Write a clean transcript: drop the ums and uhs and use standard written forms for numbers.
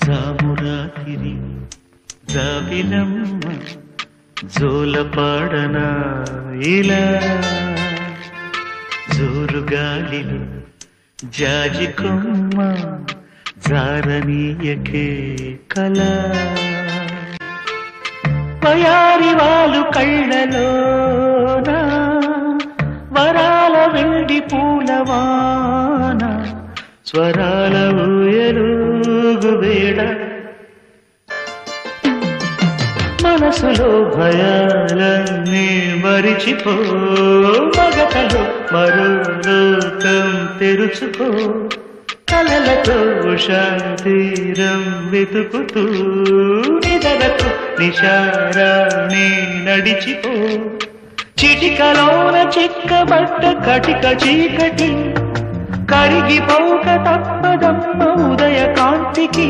జామురాతిరి జాబిలమ్మ జోలపాడన ఇలా జోరుగాలిలో జాజి కొమ్మ జారనీయకే కళ వయారి వాళ్ళు కళ్ళలోన వరాల వెండి పూలవాన స్వరాల ఊయలుగు వేళ మనసులో భయాలన్నీ మరిచిపో మగతలో మరో లోకం తెరుచుకో కలలతో శాంతిరం వెతుకుతూ నిదరకు నిశారాణి నడిచిపో చిటికలోన చిక్కబట్ట కటిక చీకటి కరిగిపోక తప్పదమ్మ ఉదయ కాంతికి